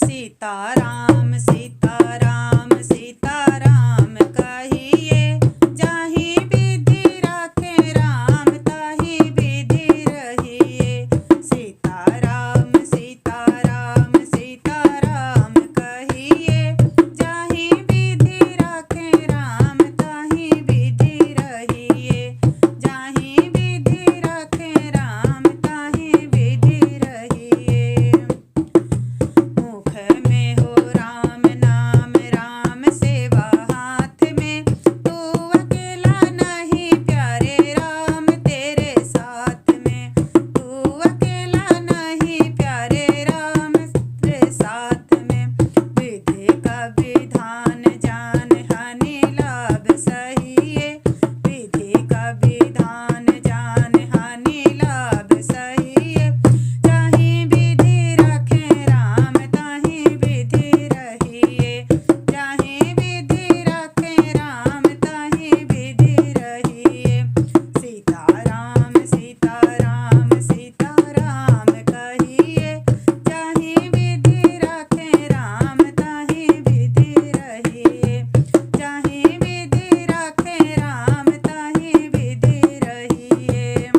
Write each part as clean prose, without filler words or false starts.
सीताराम सीताराम सीताराम कहिए, जाहि विधि राखे राम ताहि विधि रहिए। सीताराम सीताराम सीताराम कहिए, जाहि विधि राखे राम ताहि विधि रहिए। जाहि विधि राखे राम ताहि विधि रहिए। मुख में हो राम नाम राम सेवा हाथ में, तू अकेला नहीं प्यारे राम तेरे साथ में। तू अकेला नहीं प्यारे राम तेरे साथ में। विधि का विधान जान हानि लाभ सहिए। विधि का विधान जान हानि लाभ सहिए। जाहि विधि राखे राम ताहि विधि रहिए। जाहि विधि राखे राम ताहि विधि रहिए। सीताराम सीताराम सीताराम कहिए, जाहि विधि राखे राम ताहि विधि रहिए। जाहि विधि राखे राम ताहि विधि रहिए।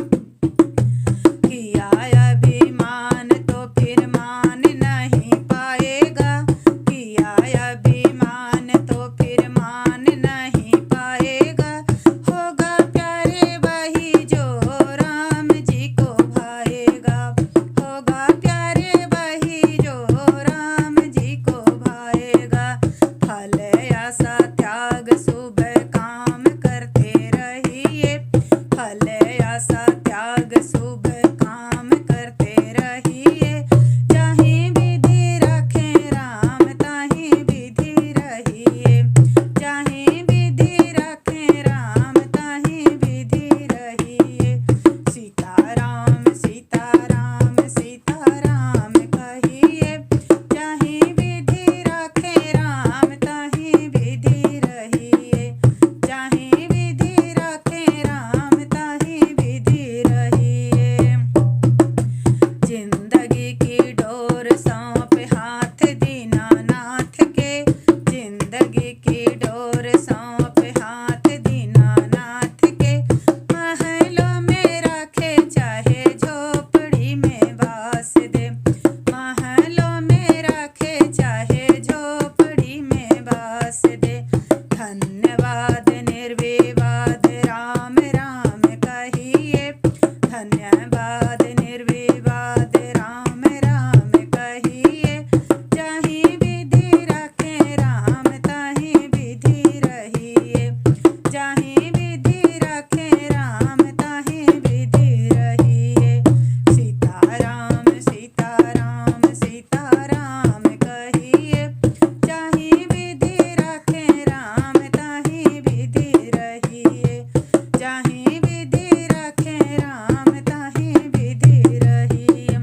किया अभिमान तो फिर मान नहीं पाएगा। किया अभिमान तो फिर मान नहीं पाएगा। होगा प्यारे वही जो राम जी को भाएगा। होगा प्यारे वही जो राम जी को भाएगा। फल आशा त्याग शुभ काम करते रहिए। फल आशा त्याग शुभ काम करते रहिए। जाहि विधि राखे राम ताहि विधि रहिए। जाहि विधि राखे राम ताहि विधि रहिए। सीताराम सीताराम सीताराम कहिए, जाहि विधि राखे राम ताहि विधि रहिए। जाहि विधि राखे राम ताहि विधि रहिए। जिंदगी की डोर सौंप हाथ दीनानाथ के। जिंदगी की डोर सौंप हाथ दीनानाथ के। महलों में रखे चाहे झोपड़ी में वास दे। महलों में रखे चाहे झोपड़ी में वास दे। धन्यवाद निर्विवाद राम राम कहिए। धन्यवाद निर्विवाद राम राम कहिए। जाहि विधि राखे राम ताहि विधि रहिए। जाहि विधि राखे राम ताहि विधि रहिए। सीताराम सीताराम सीताराम कहिए, जाहि विधि राखे राम ताहि विधि रहिए। जाहि विधि राखे राम ताहि विधि रहिए।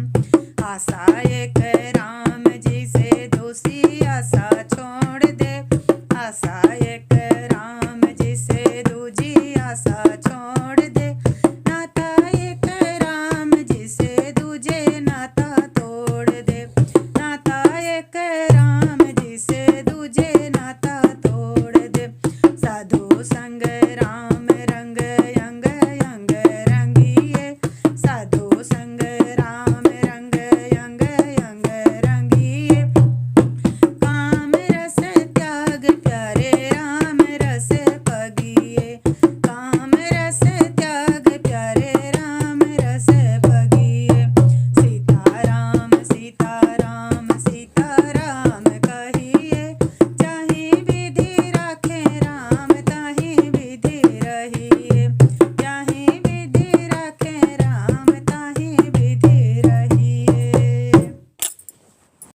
आशा एक राम जी से दूसरी आशा छोड़ दे। आशा एक राम जी से दूजी आशा छोड़ दे। नाता एक राम जी से दूजे नाता तोड़ दे। नाता एक राम जी से दूजे नाता तोड़ दे। साधु संग राम रंग अंग अंग रंगिए। साधु संग राम रंग अंग अंग रंगिए। काम रस त्याग प्यारे राम रस पगिए। काम रस त्याग प्यारे राम रस पगिए। सीताराम सीताराम सीताराम